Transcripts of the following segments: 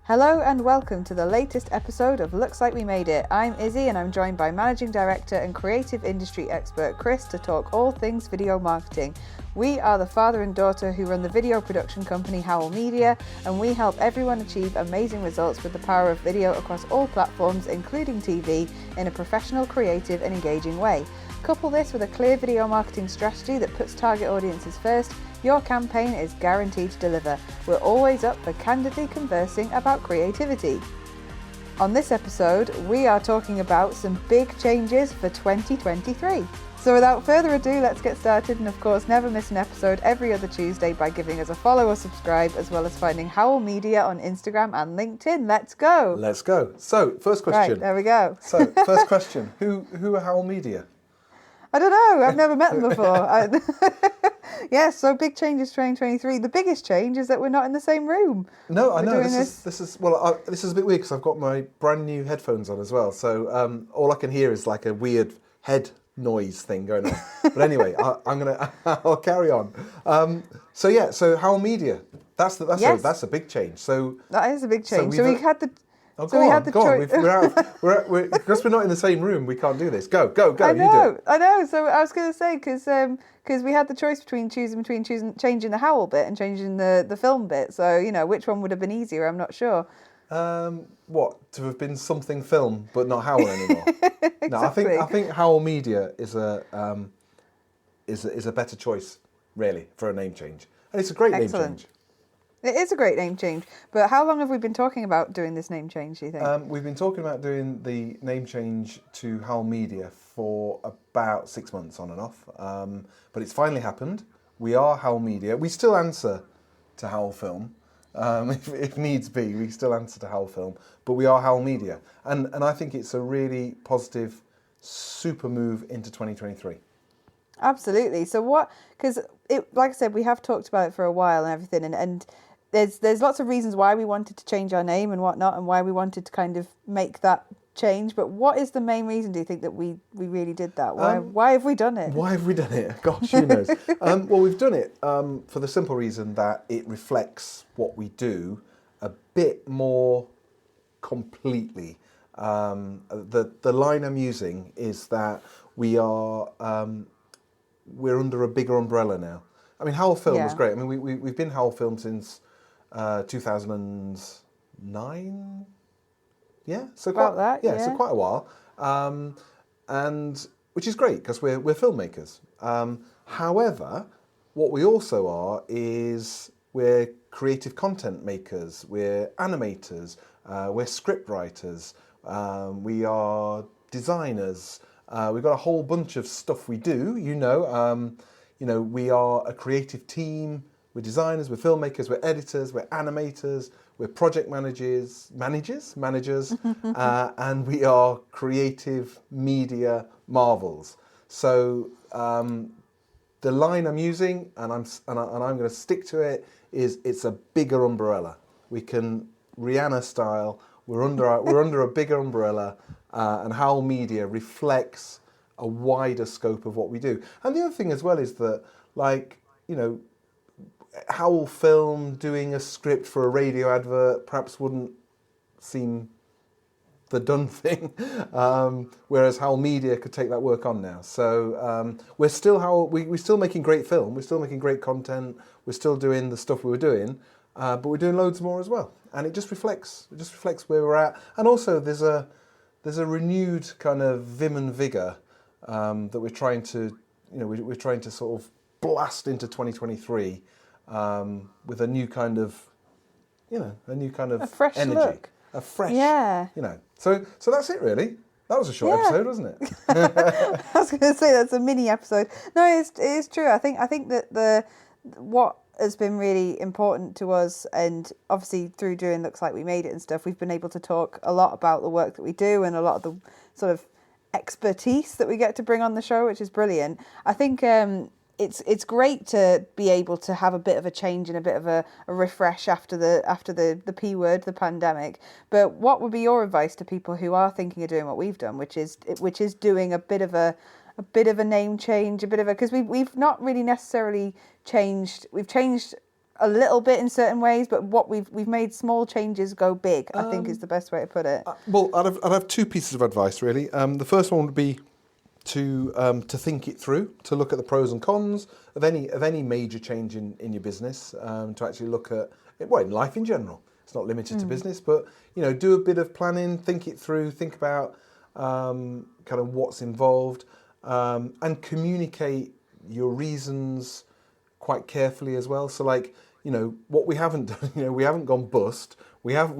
Hello and welcome to the latest episode of Looks Like We Made It. I'm Izzy and I'm joined by Managing Director and Creative Industry Expert Chris to talk all things video marketing. We are the father and daughter who run the video production company Howell Media, and we help everyone achieve amazing results with the power of video across all platforms, including TV, in a professional, creative and engaging way. Couple this with a clear video marketing strategy that puts target audiences first, your campaign is guaranteed to deliver. We're always up for candidly conversing about creativity. On this episode, we are talking about some big changes for 2023. So without further ado, let's get started, and of course never miss an episode every other Tuesday by giving us a follow or subscribe, as well as finding Howell Media on Instagram and LinkedIn. Let's go! Let's go. So, first question. Right, there we go. So, first question. Who are Howell Media? I don't know, I've never met them before. Yes, so big changes 2023. The biggest change is that we're not in the same room. No, I know. This is a bit weird because I've got my brand new headphones on as well. So all I can hear is like a weird head noise thing going on. But anyway, I'll carry on. So Howell Media. That's a big change. So that is a big change. So we had the. Oh, go on. Because we're not in the same room, we can't do this. Go. I know. You do it. I know. So I was going to say, because we had the choice between changing the Howell bit and changing the film bit. So, which one would have been easier? I'm not sure. What, to have been something film, but not Howell anymore? Exactly. No, I think Howell Media is a better choice, really, for a name change. And it's a great name change. It is a great name change, but how long have we been talking about doing this name change, do you think? We've been talking about doing the name change to Howell Media for about 6 months on and off, but it's finally happened. We are Howell Media. We still answer to Howell Film, if needs be. We still answer to Howell Film, but we are Howell Media. And I think it's a really positive, super move into 2023. Absolutely. So because like I said, we have talked about it for a while and everything, and there's lots of reasons why we wanted to change our name and whatnot, and why we wanted to kind of make that change. But what is the main reason, do you think, that we really did that? Why have we done it? Why have we done it? Gosh, who knows? Well, we've done it for the simple reason that it reflects what we do a bit more completely. The line I'm using is that we're under a bigger umbrella now. I mean, Howell Film was great. I mean, we've been Howell Film since 2009. Yeah, so quite so quite a while. And which is great because we're filmmakers. However, what we also are is we're creative content makers. We're animators. We're script writers. We are designers. We've got a whole bunch of stuff we do. We are a creative team. We're designers, we're filmmakers, we're editors, we're animators, we're project managers, and we are creative media marvels. So the line I'm using, and I'm going to stick to it, is it's a bigger umbrella. We can Rihanna style. We're under a bigger umbrella, and Howell Media reflects a wider scope of what we do. And the other thing as well is that, Howell Film doing a script for a radio advert perhaps wouldn't seem the done thing, whereas Howell Media could take that work on now. So we're still making great film, we're still making great content, we're still doing the stuff we were doing, but we're doing loads more as well. And it just reflects where we're at. And also there's a renewed kind of vim and vigour that we're trying to sort of blast into 2023 with a new kind of a fresh energy, look. a fresh, So that's it really. That was a short episode, wasn't it? I was going to say that's a mini episode. No, it is true. I think that what has been really important to us, and obviously through doing Looks Like We Made It and stuff, we've been able to talk a lot about the work that we do and a lot of the sort of expertise that we get to bring on the show, which is brilliant. I think it's great to be able to have a bit of a change and a bit of a refresh after the P word, the pandemic. But what would be your advice to people who are thinking of doing what we've done, which is doing a bit of a name change, because we've not really necessarily changed. We've changed a little bit in certain ways, but what we've made small changes go big, I think is the best way to put it. Well, I'd have two pieces of advice really. The first one would be to think it through, to look at the pros and cons of any major change in your business, to actually look at in life in general. It's not limited to business, but do a bit of planning, think it through, think about kind of what's involved, and communicate your reasons quite carefully as well. So like, what we haven't done, we haven't gone bust. We aren't,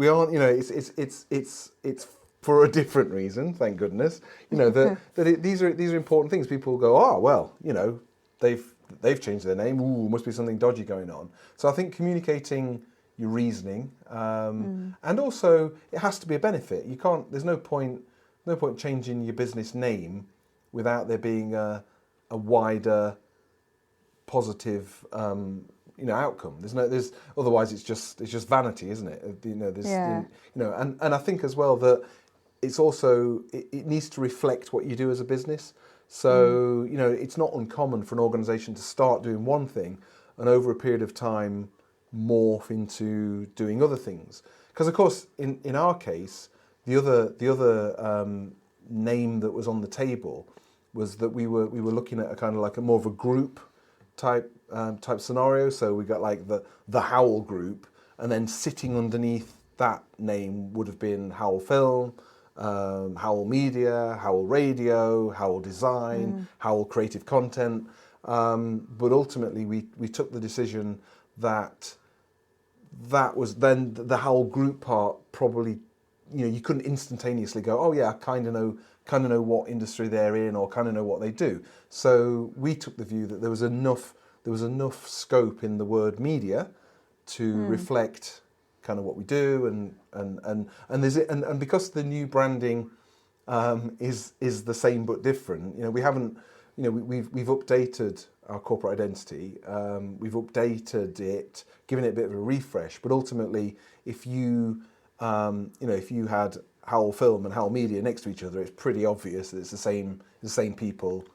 it's for a different reason, thank goodness. These are important things. People go, oh well, they've changed their name. Ooh, must be something dodgy going on. So I think communicating your reasoning, and also it has to be a benefit. You can't. There's no point changing your business name without there being a wider positive outcome. There's otherwise it's just vanity, isn't it? And I think as well that it's also it needs to reflect what you do as a business. So it's not uncommon for an organisation to start doing one thing and over a period of time morph into doing other things. Because of course in our case the other name that was on the table was that we were looking at a kind of like a more of a group type scenario. So we got like the Howell Group, and then sitting underneath that name would have been Howell Film, Howell Media, Howell Radio, Howell Design, Howell Creative Content. But ultimately we took the decision that was then the Howell Group part probably, you couldn't instantaneously go, oh yeah, I kind of know what industry they're in or kind of know what they do. So we took the view that there was enough scope in the word media to reflect kind of what we do, and because the new branding is the same but different. We've updated our corporate identity. We've updated it, given it a bit of a refresh. But ultimately, if you had Howell Film and Howell Media next to each other, it's pretty obvious that it's the same people,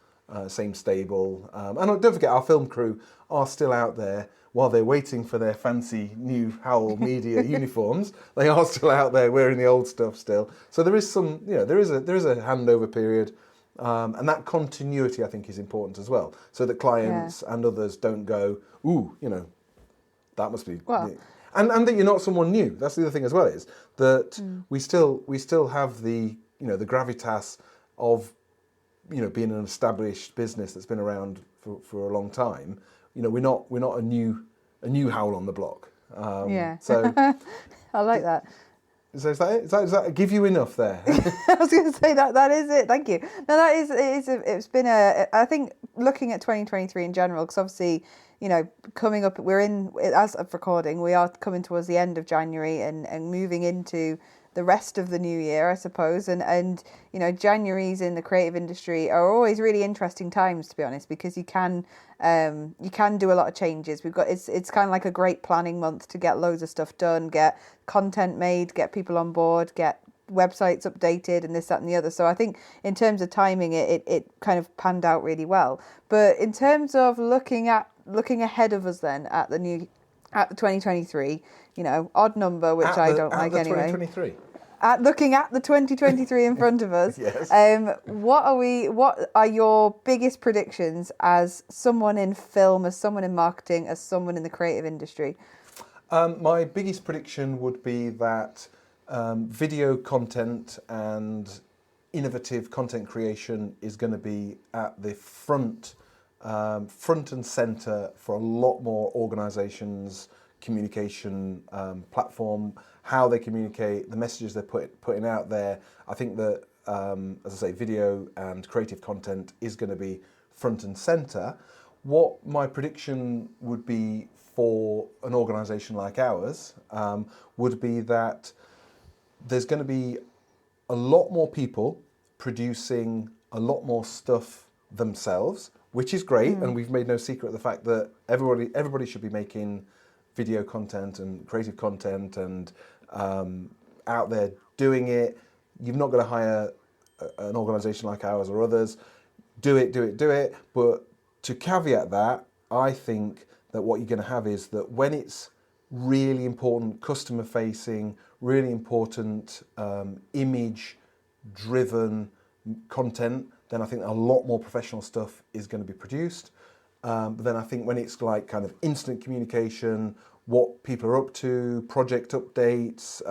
same stable. And don't forget, our film crew are still out there while they're waiting for their fancy new Howell Media uniforms. They are still out there wearing the old stuff still. So there is some, there is a handover period. And that continuity, I think, is important as well, so that clients and others don't go, ooh, that must be... Well, and that you're not someone new. That's the other thing as well, is that we still have the the gravitas of being an established business that's been around for a long time. We're not a new Howell on the block. So I like that. So is that it? Does that give you enough there? I was going to say that is it. Thank you. No, it's been I think looking at 2023 in general, because obviously, coming up, as of recording, we are coming towards the end of January and moving into the rest of the new year, I suppose. And Januaries in the creative industry are always really interesting times, to be honest, because you can do a lot of changes. It's kind of like a great planning month to get loads of stuff done, get content made, get people on board, get websites updated, and this, that, and the other. So I think in terms of timing, it kind of panned out really well. But in terms of looking ahead of us then at the 2023, odd number, which I don't like anyway. 2023. Looking at the 2023 in front of us, yes. What are your biggest predictions as someone in film, as someone in marketing, as someone in the creative industry? My biggest prediction would be that video content and innovative content creation is going to be at the front and centre for a lot more organisations' communication platform, how they communicate, the messages they're putting out there. I think that, as I say, video and creative content is going to be front and centre. What my prediction would be for an organisation like ours would be that there's going to be a lot more people producing a lot more stuff themselves, which is great, and we've made no secret of the fact that everybody should be making video content and creative content and out there doing it. You've not got to hire an organisation like ours or others. Do it. But to caveat that, I think that what you're going to have is that when it's really important customer facing, really important image-driven content, then I think a lot more professional stuff is going to be produced. But then I think when it's like kind of instant communication, what people are up to, project updates,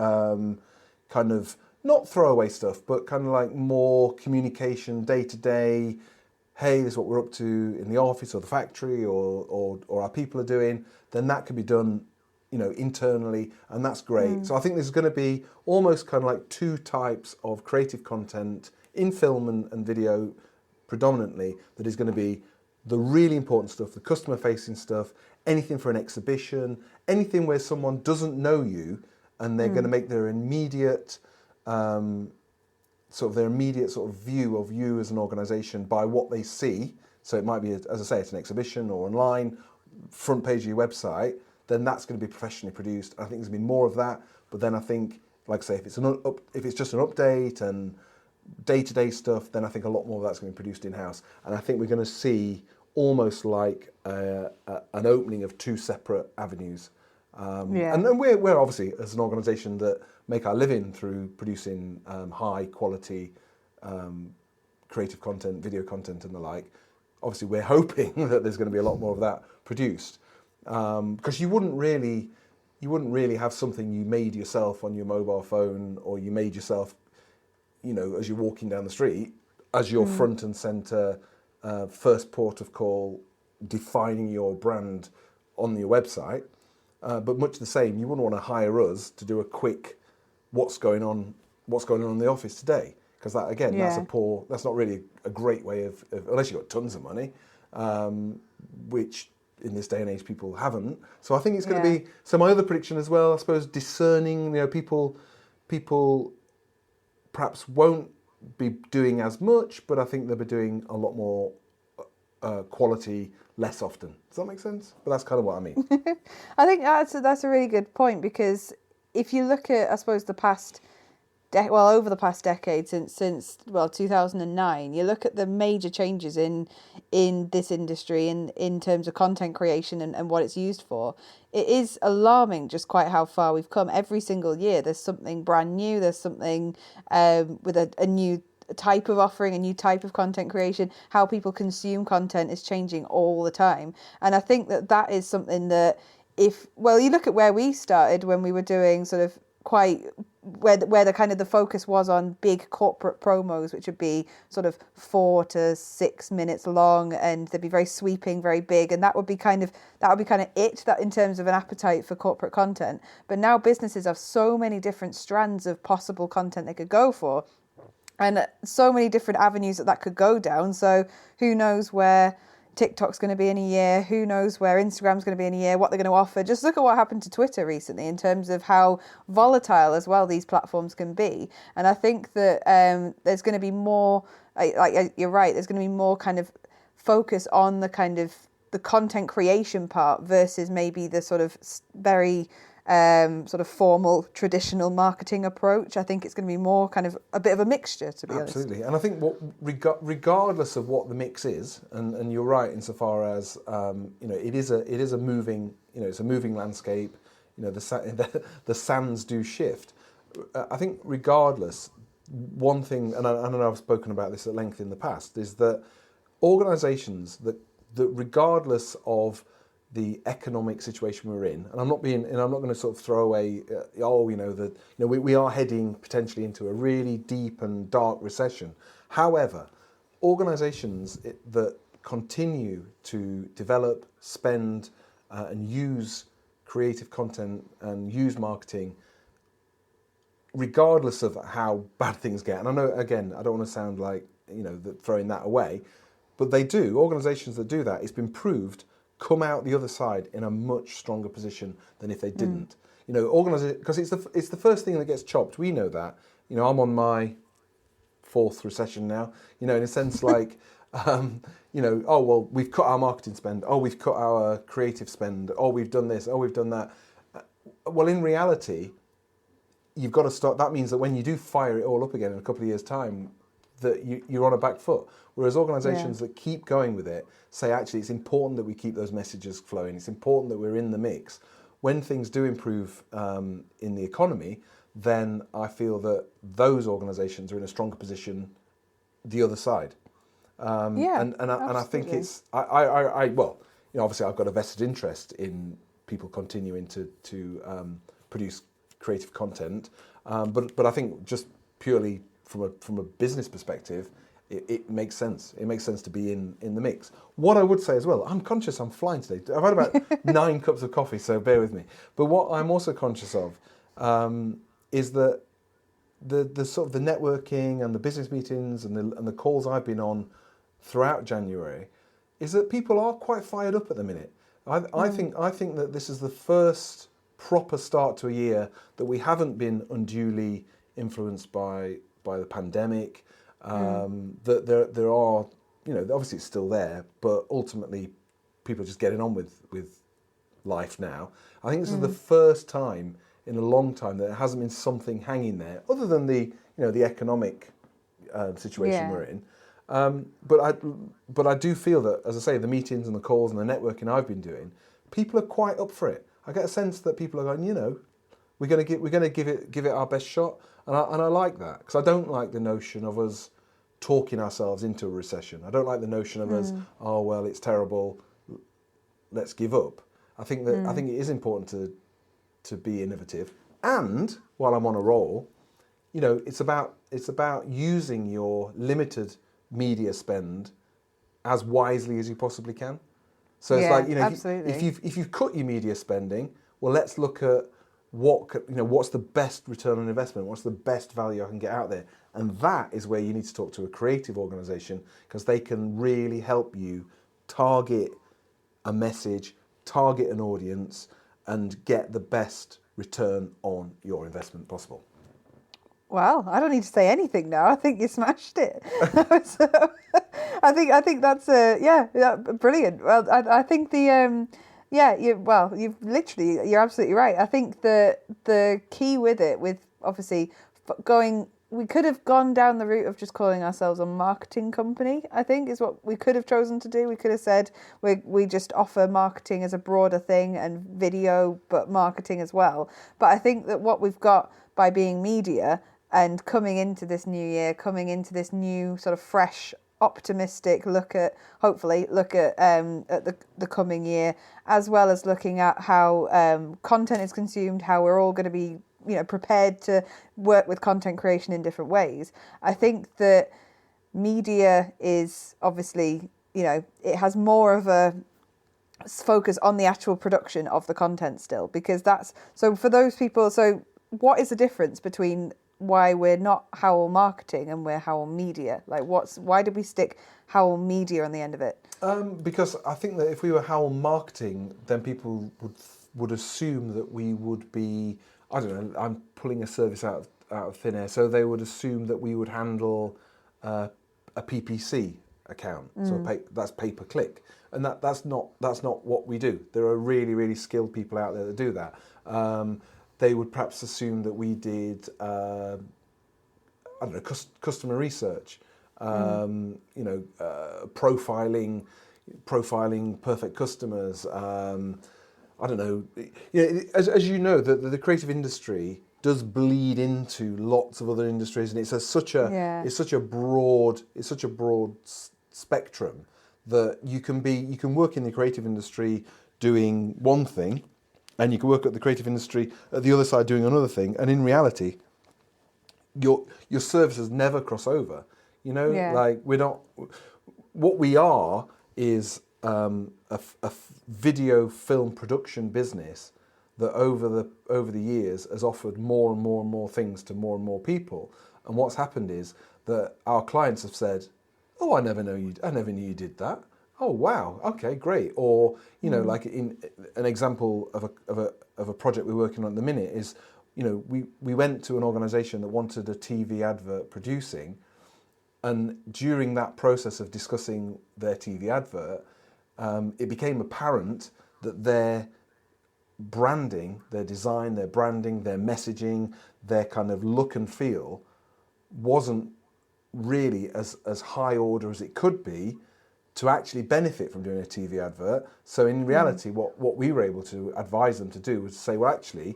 kind of not throwaway stuff, but kind of like more communication day to day. Hey, this is what we're up to in the office or the factory or our people are doing, then that could be done, internally, and that's great. So I think there's going to be almost kind of like two types of creative content in film and video predominantly, that is going to be the really important stuff, the customer facing stuff, anything for an exhibition, anything where someone doesn't know you and they're going to make their immediate sort of view of you as an organisation by what they see. So it might be, as I say, it's an exhibition or online, front page of your website, then that's going to be professionally produced. I think there's going to be more of that. But then I think, like I say, if it's just an update and day-to-day stuff, then I think a lot more of that's going to be produced in-house. And I think we're going to see almost like an opening of two separate avenues. And we're obviously, as an organisation that make our living through producing high quality creative content, video content and the like, obviously we're hoping that there's going to be a lot more of that produced. Because you wouldn't really have something you made yourself on your mobile phone, or you made yourself, as you're walking down the street, as your front and centre first port of call, defining your brand on your website. But much the same, you wouldn't want to hire us to do a quick what's going on in the office today, because that again, that's not really a great way of unless you've got tons of money, which in this day and age people haven't. So I think it's going to be, so my other prediction as well, I suppose, discerning, people perhaps won't be doing as much, but I think they'll be doing a lot more quality less often. Does that make sense? But that's kind of what I mean. I think that's a really good point, because if you look at, I suppose, over the past decade, since 2009, you look at the major changes in this industry in terms of content creation and what it's used for. It is alarming just quite how far we've come. Every single year there's something brand new, there's something with a new type of offering, a new type of content creation. How people consume content is changing all the time, and I think that is something that you look at where we started when we were doing sort of quite where the kind of the focus was on big corporate promos, which would be sort of 4 to 6 minutes long, and they'd be very sweeping, very big, and that would be kind of it, that in terms of an appetite for corporate content. But now businesses have so many different strands of possible content they could go for, and so many different avenues that could go down. So who knows where TikTok's going to be in a year, who knows where Instagram's going to be in a year, what they're going to offer. Just look at what happened to Twitter recently in terms of how volatile as well these platforms can be. And I think that there's going to be more, like you're right, there's going to be more kind of focus on the kind of the content creation part versus maybe the sort of very sort of formal traditional marketing approach. I think it's going to be more kind of a bit of a mixture, to be honest. Absolutely. And I think regardless of what the mix is, and you're right insofar as it is a moving, it's a moving landscape. The sands do shift. I think regardless, one thing, and I know I've spoken about this at length in the past, is that organisations that regardless of the economic situation we're in, and I'm not going to sort of throw away, we are heading potentially into a really deep and dark recession. However, organisations that continue to develop, spend, and use creative content and use marketing, regardless of how bad things get, and I know, again, I don't want to sound like, throwing that away, but they do, organisations that do that, it's been proved, come out the other side in a much stronger position than if they didn't. Because it's the first thing that gets chopped. We know that. I'm on my 4th recession now. In a sense, like, we've cut our marketing spend. Oh, we've cut our creative spend. Oh, we've done this. Oh, we've done that. Well, in reality, you've got to start. That means that when you do fire it all up again in a couple of years' time, that you're on a back foot. Whereas organisations that keep going with it say, actually, it's important that we keep those messages flowing. It's important that we're in the mix. When things do improve in the economy, then I feel that those organisations are in a stronger position the other side. And I think it's well, obviously I've got a vested interest in people continuing to produce creative content, but I think just purely from a business perspective, it makes sense. It makes sense to be in the mix. What I would say as well, I'm conscious I'm flying today. I've had about 9 cups of coffee, so bear with me. But what I'm also conscious of is that the sort of the networking and the business meetings and the calls I've been on throughout January is that people are quite fired up at the minute. I think that this is the first proper start to a year that we haven't been unduly influenced by the pandemic. That there are, obviously it's still there, but ultimately people are just getting on with life now. I think this is the first time in a long time that there hasn't been something hanging there, other than the economic situation we're in. But I do feel that, as I say, the meetings and the calls and the networking I've been doing, people are quite up for it. I get a sense that people are going, we're going to give it our best shot, and I like that, because I don't like the notion of us talking ourselves into a recession. I don't like the notion of us, oh well, it's terrible, let's give up. I think it is important to be innovative, and while I'm on a roll, it's about using your limited media spend as wisely as you possibly can. So it's like, if you've cut your media spending, well, let's look at what's the best return on investment, what's the best value I can get out there, and that is where you need to talk to a creative organisation, because they can really help you target a message, target an audience, and get the best return on your investment possible. Well, I don't need to say anything now. I think you smashed it. So, I think that's brilliant. Well, I think you're absolutely right. I think the key with it, with obviously we could have gone down the route of just calling ourselves a marketing company, I think, is what we could have chosen to do. We could have said we just offer marketing as a broader thing and video, but marketing as well. But I think that what we've got by being media and coming into this new year, coming into this new sort of fresh, optimistic hopefully look at the coming year, as well as looking at how content is consumed, how we're all going to be prepared to work with content creation in different ways. I think that media is obviously, it has more of a focus on the actual production of the content still, because so for those people, so what is the difference between why we're not Howell Marketing and we're Howell Media? Like, why did we stick Howell Media on the end of it? Because I think that if we were Howell Marketing, then people would assume that we would be, I don't know, I'm pulling a service out of thin air, so they would assume that we would handle a PPC account, so that's pay-per-click, and that's not what we do. There are really, really skilled people out there that do that. They would perhaps assume that we did, customer research, profiling perfect customers. I don't know. As you know, the creative industry does bleed into lots of other industries, and it's such a broad spectrum that you can work in the creative industry doing one thing, and you can work at the creative industry at the other side doing another thing, and in reality, your services never cross over. Like, we're not. What we are is a video film production business that over the years has offered more and more and more things to more and more people. And what's happened is that our clients have said, "Oh, I never knew you did that. Oh, wow, okay, great." Or like in an example of a project we're working on at the minute is, we went to an organisation that wanted a TV advert producing, and during that process of discussing their TV advert, it became apparent that their branding, their design, their branding, their messaging, their kind of look and feel wasn't really as high order as it could be to actually benefit from doing a TV advert. So in reality, what we were able to advise them to do was to say, well, actually,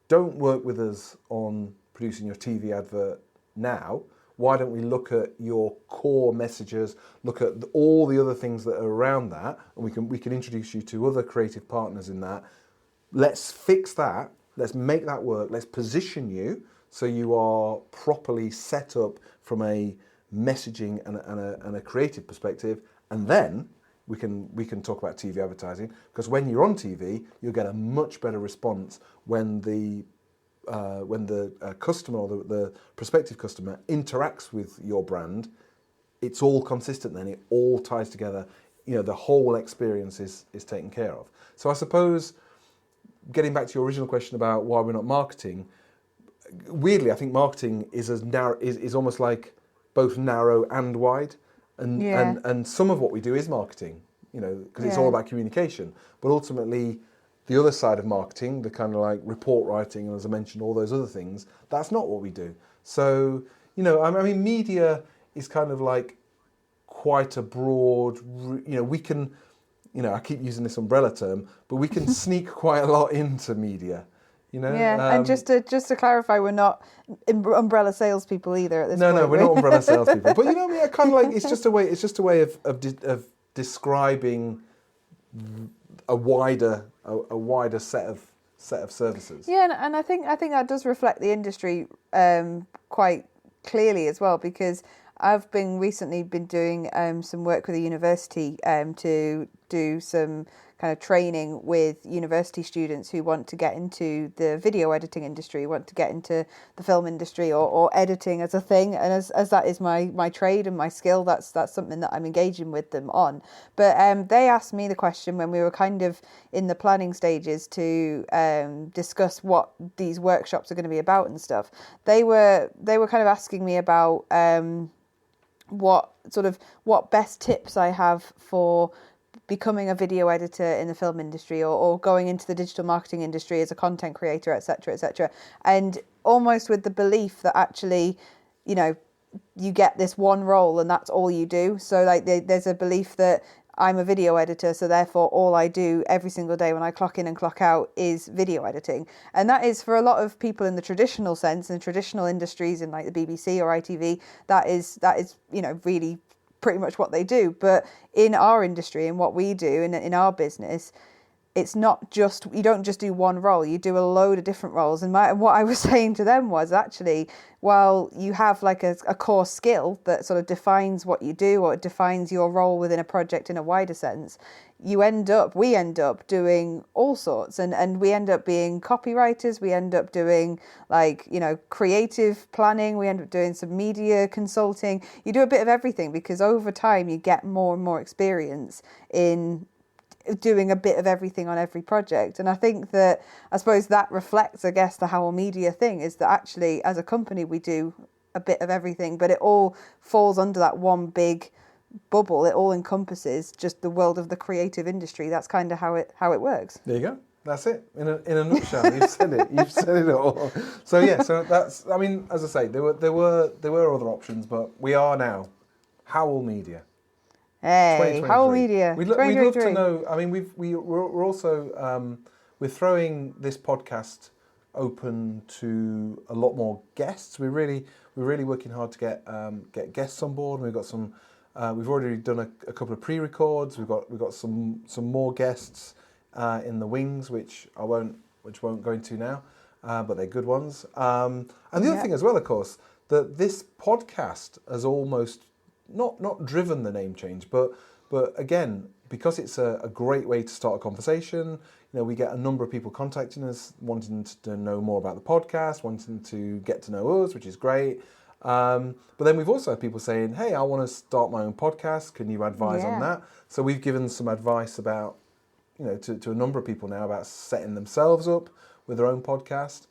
don't work with us on producing your TV advert now. Why don't we look at your core messages, look at all the other things that are around that, and we can introduce you to other creative partners in that. Let's fix that. Let's make that work. Let's position you so you are properly set up from a messaging and a creative perspective, and then we can talk about TV advertising, because when you're on TV, you'll get a much better response when the customer or the prospective customer interacts with your brand. It's all consistent then, it all ties together, the whole experience is taken care of. So I suppose, getting back to your original question about why we're not marketing, weirdly I think marketing is as narrow, is almost like both narrow and wide, and some of what we do is marketing, because it's all about communication, but ultimately the other side of marketing, the kind of like report writing, and as I mentioned, all those other things, that's not what we do. So, I mean, media is kind of like quite a broad, we can, I keep using this umbrella term, but we can sneak quite a lot into media, Yeah, and just to clarify, we're not umbrella salespeople either at this point. No, we're not umbrella salespeople. But kind of like it's just a way of describing a wider set of services. Yeah, and I think that does reflect the industry quite clearly as well, because I've recently been doing some work with a university to do some kind of training with university students who want to get into the video editing industry, want to get into the film industry or editing as a thing. And as that is my trade and my skill, that's something that I'm engaging with them on. But they asked me the question when we were kind of in the planning stages to discuss what these workshops are going to be about and stuff. They were kind of asking me about what best tips I have for becoming a video editor in the film industry or going into the digital marketing industry as a content creator, etc., etc. And almost with the belief that actually, you get this one role and that's all you do. So like there's a belief that I'm a video editor, so therefore all I do every single day when I clock in and clock out is video editing. And that is, for a lot of people in the traditional sense, in traditional industries in like the BBC or ITV, that is really pretty much what they do. But in our industry and what we do in our business, it's not just, you don't just do one role, you do a load of different roles. And what I was saying to them was, actually, while you have like a core skill that sort of defines what you do or it defines your role within a project in a wider sense, we end up doing all sorts, and we end up being copywriters, we end up doing creative planning, we end up doing some media consulting. You do a bit of everything, because over time you get more and more experience in doing a bit of everything on every project. And I think that, I suppose that reflects, I guess, the Howell Media thing, is that actually as a company we do a bit of everything, but it all falls under that one big bubble. It all encompasses just the world of the creative industry. That's kind of how it works. There you go. That's it. In a nutshell, you've said it. You've said it all. So yeah. So that's. I mean, as I say, there were other options, but we are now Howell Media. Hey, Howell Media. We'd love to know. I mean, we're also we're throwing this podcast open to a lot more guests. We're really working hard to get guests on board. We've got some. We've already done a couple of pre-records. We've got some more guests in the wings, which won't go into now, but they're good ones. And the other thing as well, of course, that this podcast has almost not driven the name change, but again, because it's a great way to start a conversation. We get a number of people contacting us, wanting to know more about the podcast, wanting to get to know us, which is great. But then we've also had people saying, hey, I want to start my own podcast. Can you advise on that? So we've given some advice about, to a number of people now about setting themselves up with their own podcast.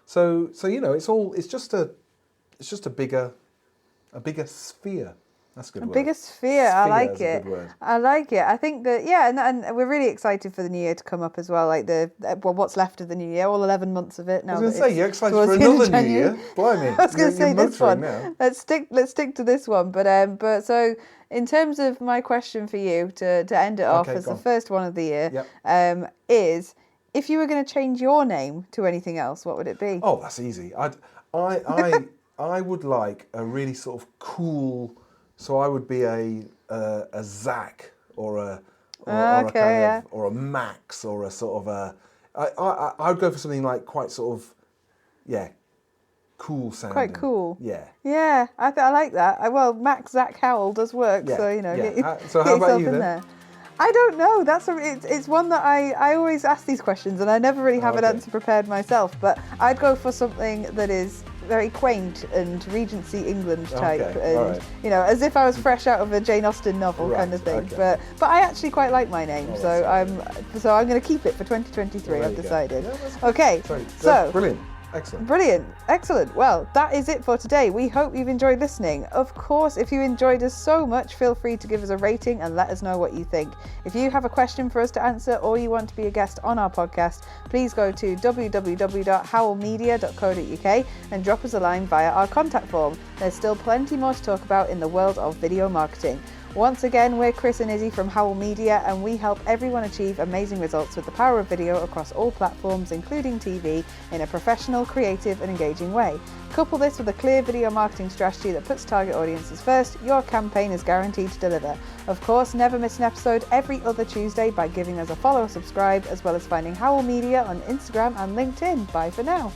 So it's just a bigger sphere, That's a good word. Biggest fear. I like is a it. good word. I like it. I think that, yeah, and we're really excited for the new year to come up as well. Like what's left of the new year, all 11 months of it now. I was going to say, you're excited towards for the end of another new January. year. Blimey. I was going to say this one. Now. Let's stick to this one. But so in terms of my question for you to end it off as the first one of the year, is if you were going to change your name to anything else, what would it be? Oh, that's easy. I would like a really sort of cool. So I would be a Zach or a Max or a sort of a. I would go for something like quite sort of, cool sounding. Quite cool. Yeah. Yeah, I like that. Well, Max Zach Howell does work, so you know. Yeah. So how about you then? There. I don't know. It's one that I always ask these questions, and I never really have an answer prepared myself. But I'd go for something that is very quaint and Regency England type, and you know, as if I was fresh out of a Jane Austen novel kind of thing. But I actually quite like my name, so I'm going to keep it for 2023. I've decided. Okay, so brilliant. Excellent. Well, that is it for today. We hope you've enjoyed listening. Of course, if you enjoyed us so much, feel free to give us a rating and let us know what you think. If you have a question for us to answer or you want to be a guest on our podcast, please go to www.howellmedia.co.uk and drop us a line via our contact form. There's still plenty more to talk about in the world of video marketing. Once again, we're Chris and Izzy from Howell Media, and we help everyone achieve amazing results with the power of video across all platforms, including TV, in a professional, creative and engaging way. Couple this with a clear video marketing strategy that puts target audiences first, your campaign is guaranteed to deliver. Of course, never miss an episode every other Tuesday by giving us a follow or subscribe, as well as finding Howell Media on Instagram and LinkedIn. Bye for now.